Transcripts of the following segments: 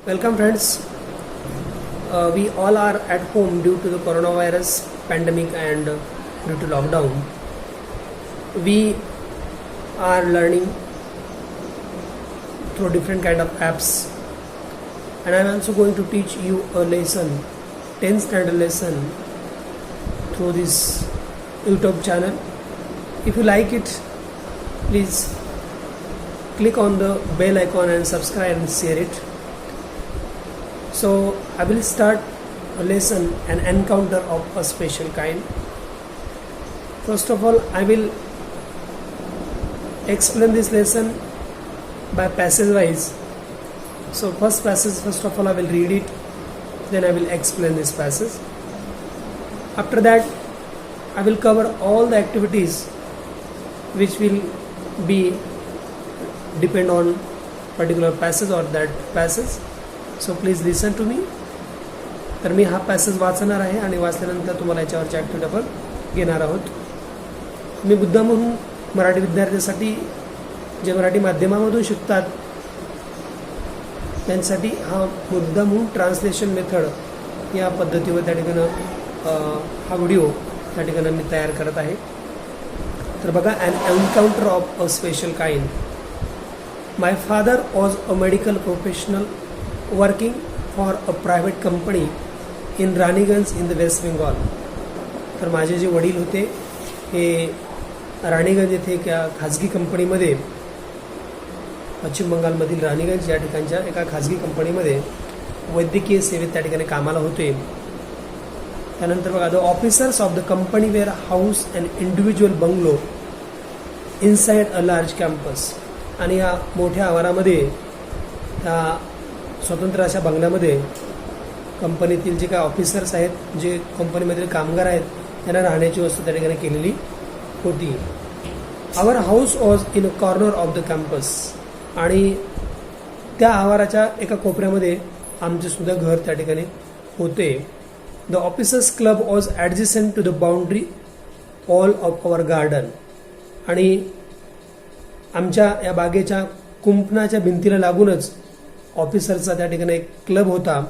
Welcome, friends. We all are at home due to the coronavirus pandemic and due to lockdown. We are learning through different kind of apps, and I am also going to teach you a lesson, 10th standard lesson, through this YouTube channel. If you like it, please click on the bell icon and subscribe and share it. So I will start a lesson, an encounter of a special kind. First of all, I will explain this lesson by passage wise. So first of all I will read it, then I will explain this passage. After that I will cover all the activities which will be depend on particular passage or that passage. So please listen to me. तर मी हा passage वाचणार आहे आणि वाचल्यानंतर तुम्हाला याच्यावरची activity आपण घेणार आहोत. मी मुद्दामहून मराठी विद्यार्थ्यांसाठी जे मराठी माध्यमामधून शिकतात त्यांसाठी हा मुद्दामहून ट्रान्सलेशन मेथड या पद्धतीवर त्या ठिकाणी हा व्हिडिओ त्या ठिकाणी मी तयार करत आहे. तर बघा, an encounter of a special kind. My father was a medical professional working for a private company in Raniganj in the west Bengal. तर माझे जे वडील होते हे राणीगंज येथे एका खाजगी कंपनीमध्ये, पश्चिम बंगालमधील राणीगंज या ठिकाणच्या एका खाजगी कंपनीमध्ये वैद्यकीय सेवेत त्या ठिकाणी कामाला होते. त्यानंतर बघा, the officers of the company were house and individual bungalow inside a large campus. आणि या मोठ्या आवारामध्ये त्या स्वतंत्र अशा बंगल्यामध्ये कंपनीतील जे काय ऑफिसर्स आहेत, जे कंपनीमधील कामगार आहेत, त्यांना राहण्याची व्यवस्था त्या ठिकाणी केलेली होती. Our house was in a corner of the campus. आणि त्या आवाराच्या एका कोपऱ्यामध्ये आमचे सुद्धा घर त्या ठिकाणी होते. The officers club was adjacent to the boundary all of our garden. आणि आमच्या या बागेच्या कुंपणाच्या भिंतीला लागूनच ऑफिसरचा त्या ठिकाणी एक क्लब होता.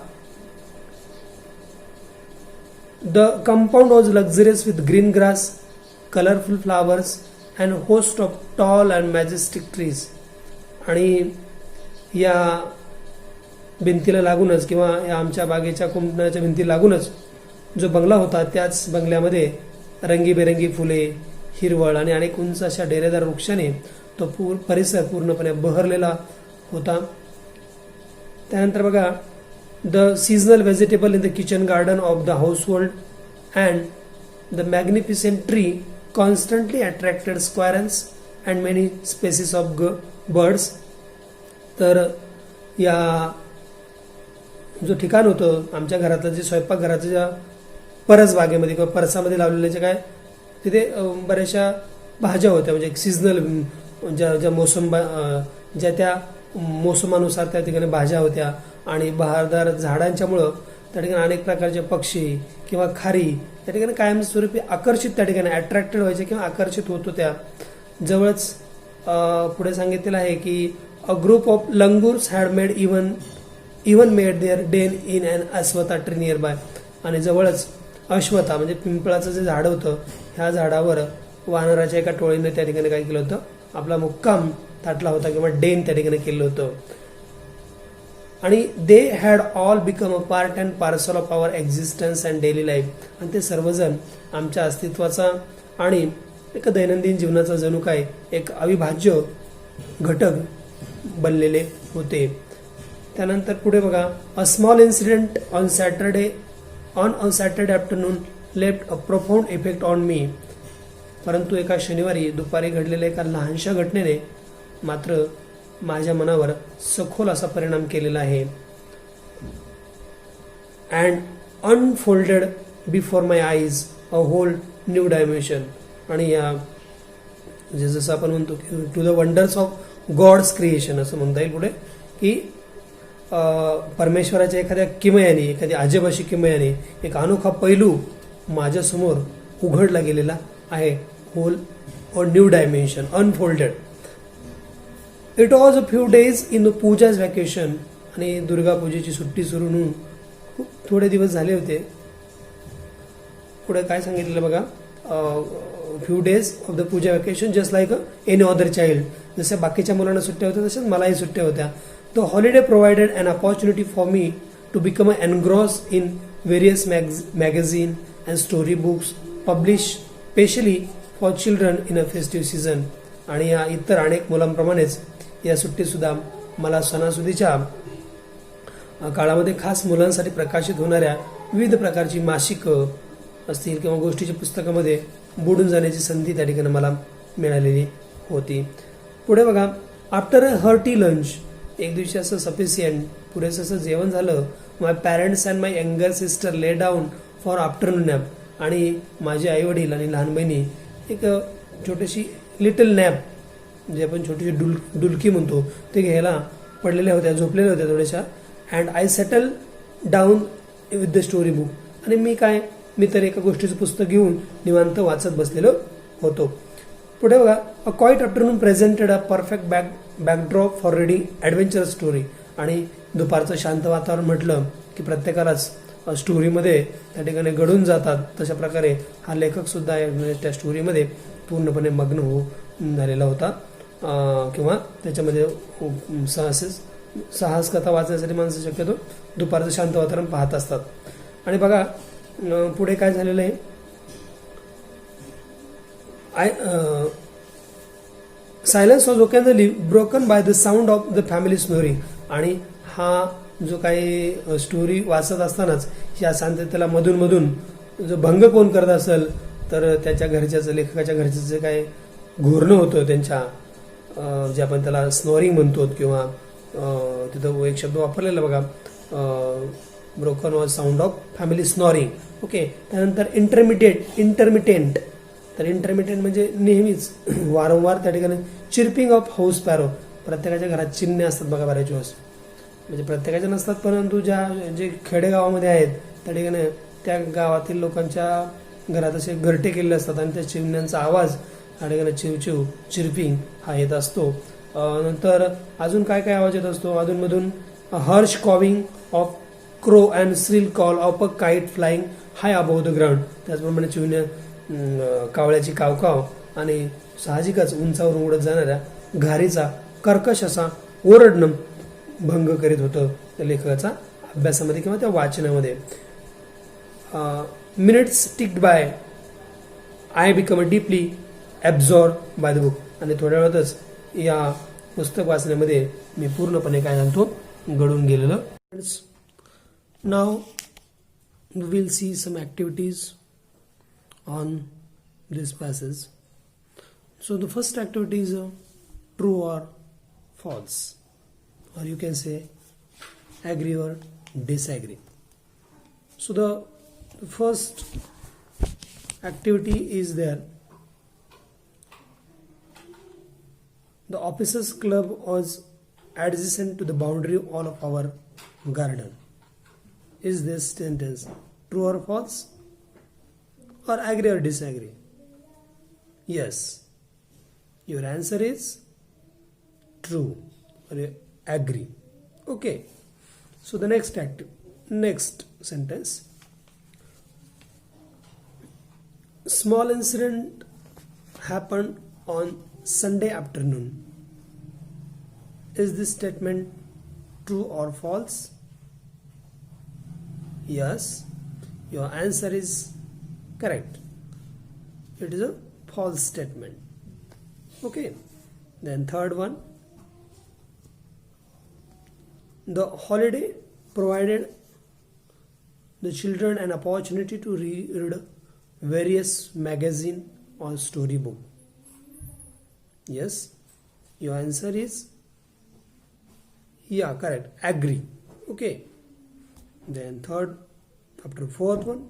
The compound was luxurious with green grass, colourful flowers and host of tall and majestic trees. आणि या भिंतीला लागूनच किंवा या आमच्या बागेच्या कुंपणाच्या भिंतीला लागूनच जो बंगला होता, त्याच बंगल्यामध्ये रंगीबेरंगी फुले, हिरवळ आणि अनेक उंच अशा डेरेदार वृक्षाने तो परिसर पूर्णपणे बहरलेला होता. त्यानंतर बघा, the seasonal vegetable in the kitchen garden of the household and the magnificent tree constantly attracted squirrels and many species of birds. तर या जो ठिकाण होतं आमच्या घरातलं, जे स्वयंपाकघराचं ज्या परसबागेमध्ये किंवा परसामध्ये लावलेले जे काय तिथे बऱ्याचशा भाज्या होत्या, म्हणजे एक सीझनल ज्या त्या मोसमानुसार त्या ठिकाणी भाज्या होत्या. आणि बहारदार झाडांच्यामुळं त्या ठिकाणी अनेक प्रकारचे पक्षी किंवा खारी त्या ठिकाणी कायमस्वरूपी आकर्षित त्या ठिकाणी अट्रॅक्टेड व्हायचे किंवा आकर्षित होत होत्या. जवळच पुढे सांगितलेलं आहे की a group of langurs had made even made their den in and ashwattha tree nearby. आणि जवळच अश्वथा म्हणजे पिंपळाचं जे झाड होतं, ह्या झाडावर वानराच्या एका टोळीने त्या ठिकाणी काय केलं होतं, आपला मुक्काम थाटला होता किंवा डेन त्या ठिकाणी केलं होतं. आणि they had all become a part and parcel of our existence and daily life. आणि ते सर्वजण आमच्या अस्तित्वाचा आणि एक दैनंदिन जीवनाचा जणू काय एक अविभाज्य घटक बनलेले होते. त्यानंतर पुढे बघा, a small incident on a Saturday afternoon left a profound effect on me. परंतु एका शनिवारी दुपारी घडलेल्या एका लहानशा घटनेने मात्र माझ्या मनावर सखोल असा परिणाम केलेला आहे. And unfolded before my eyes a whole new dimension. आणि या जसं आपण म्हणतो की to the wonders of God's creation असं म्हणता येईल पुढे, की परमेश्वराच्या एखाद्या किमयाने, एखाद्या अजब अशी किमयाने एक अनोखा पैलू माझ्यासमोर उघडला गेलेला आहे. Whole or new dimension unfolded. It was a few days in the Pooja's vacation आणि दुर्गा पूजेची सुट्टी सुरू होऊन खूप थोडे दिवस झाले होते. पुढे काय सांगितलेलं बघा, few days of the puja vacation just like any other child. जसं बाकीच्या मुलांना सुट्ट्या होत्या तसेच मलाही सुट्ट्या होत्या. The holiday provided an opportunity for me to become engrossed in various magazine and story books publish specially for children in a festive season. आणि या इतर अनेक मुलांप्रमाणेच या सुट्टीसुद्धा मला सणासुदीच्या काळामध्ये खास मुलांसाठी प्रकाशित होणाऱ्या विविध प्रकारची मासिकं असतील किंवा गोष्टीच्या पुस्तकामध्ये बुडून जाण्याची संधी त्या ठिकाणी मला मिळालेली होती. पुढे बघा, आफ्टर अ हर्टी लंच, एक दिवशी असं सफिशियंट पुरेसं असं जेवण झालं. My parents and my younger sister lay down for afternoon nap. आणि माझे आई वडील आणि लहान बहिणी एक छोटीशी लिटल नॅप, जे आपण छोटीशी डुलकी म्हणतो, ते घ्यायला पडलेल्या होत्या, झोपलेल्या होत्या थोड्याशा. And I settle down with the story book. आणि मी तर एका गोष्टीचं पुस्तक घेऊन निवांत वाचत बसलेलो होतो. पुढे बघा, अ quiet afternoon presented a perfect backdrop for reading adventurous story. आणि दुपारचं शांत वातावरण म्हटलं की प्रत्येकालाच स्टोरीमध्ये त्या ठिकाणी घडून जातात. तशा प्रकारे हा लेखक सुद्धा त्या स्टोरीमध्ये पूर्णपणे मग्न होऊन झालेला होता. किंवा त्याच्यामध्ये साहस कथा वाचण्यासाठी माणसं शक्यतो दुपारचं शांत वातावरण पाहत असतात. आणि बघा पुढे काय झालेलं आहे, silence was occasionally broken by the sound of the family snoring. आणि हा जो काही स्टोरी वाचत असतानाच या शांततेला मधून जो भंग कोण करत असेल तर त्याच्या घरच्याचं, लेखकाच्या घरच्याचं जे काय घोरणं होतं त्यांच्या, जे आपण त्याला स्नोरिंग म्हणतो, किंवा तिथं एक शब्द वापरलेला बघा, broken was sound of family snoring. Okay. त्यानंतर इंटरमिटेंट. तर इंटरमिटेंट म्हणजे नेहमीच वारंवार त्या ठिकाणी चिर्पिंग ऑफ हाऊस पॅरो. प्रत्येकाच्या घरात चिमणे असतात बघा बऱ्याच वेळेस, म्हणजे प्रत्येकाच्या नसतात, परंतु जे खेडेगावामध्ये आहेत त्या ठिकाणी त्या गावातील लोकांच्या घरात असे घरटे केलेले असतात आणि त्या चिमण्यांचा आवाज त्या ठिकाणी चिवचिव चिर्पिंग हा येत असतो. नंतर अजून काय आवाज येत असतो अधूनमधून, harsh cawing of crow and shrill call of a kite flying high above the ground. त्याचप्रमाणे चिमण्या, कावळ्याची कावकाव आणि साहजिकच उंचावरून उडत जाणाऱ्या घारीचा कर्कश असा ओरडणं भंग करीत होतं त्या लेखकाचा अभ्यासामध्ये किंवा त्या वाचनामध्ये. Minutes ticked by, I become a deeply absorb by the book. आणि थोड्या वेळातच या पुस्तक वाचण्यामध्ये मी पूर्णपणे काय सांगतो घडून गेलेलं. Now we will see some activities on this passage. So the first activity is true or false, or you can say agree or disagree. So the first activity is there. The officers club was adjacent to the boundary wall of our garden. Is this sentence true or false, or agree or disagree? Yes, your answer is true or agree. Okay, so the next sentence, small incident happened on Sunday afternoon. Is this statement true or false? Yes, your answer is correct. It is a false statement. Okay, then third one, the holiday provided the children an opportunity to read various magazine or storybook. Yes, your answer is correct, agree. Okay, then after fourth one,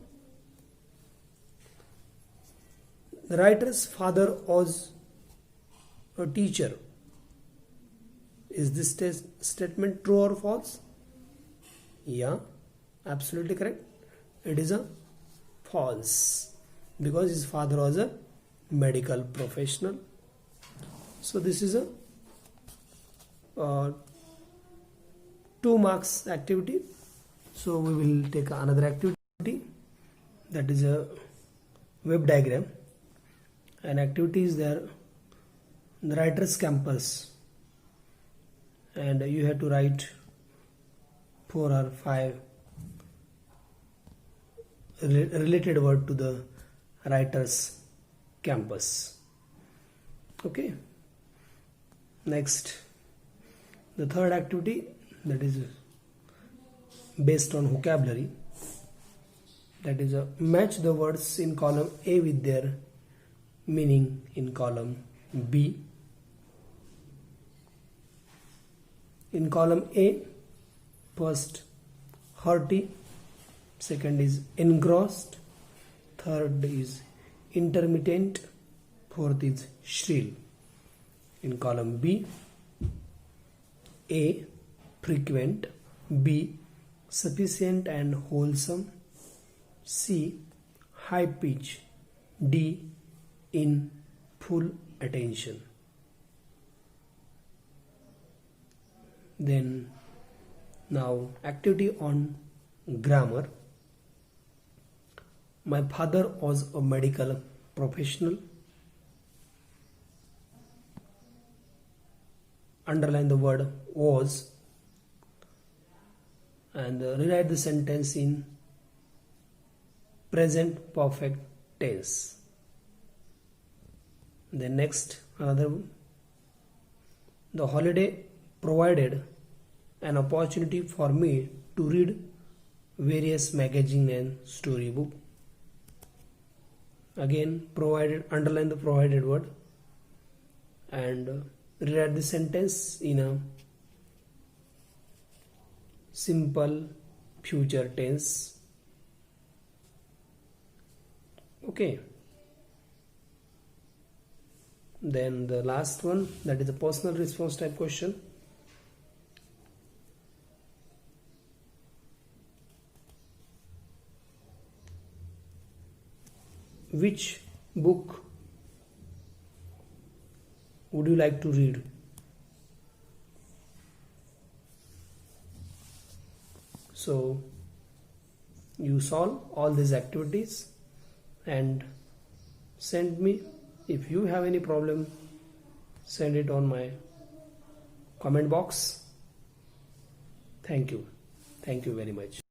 the writer's father was a teacher. Is this statement true or false? Yeah, absolutely correct. It is a false, because his father was a medical professional. So this is a 2 marks activity. So we will take another activity, that is a web diagram. An activity is there, the writer's campus, and you have to write 4 or 5 related word to the writer's campus. Okay. Next, the third activity, that is based on vocabulary, that is match the words in column A with their meaning in column B. In column A, first hearty, second is engrossed, third is intermittent, fourth is shrill. In column B, A, frequent, B, sufficient and wholesome, C, high pitch, D, in full attention. Then now activity on grammar. My father was a medical professional. Underline the word was and rewrite the sentence in present perfect tense. Then next, another one. The holiday provided an opportunity for me to read various magazine and storybook. Again, provided, underline the provided word and rewrite the sentence in a simple future tense. Okay. Then the last one, that is a personal response type question. Which book would you like to read? So you solve all these activities and send me. If you have any problem, send it on my comment box. Thank you. Thank you very much.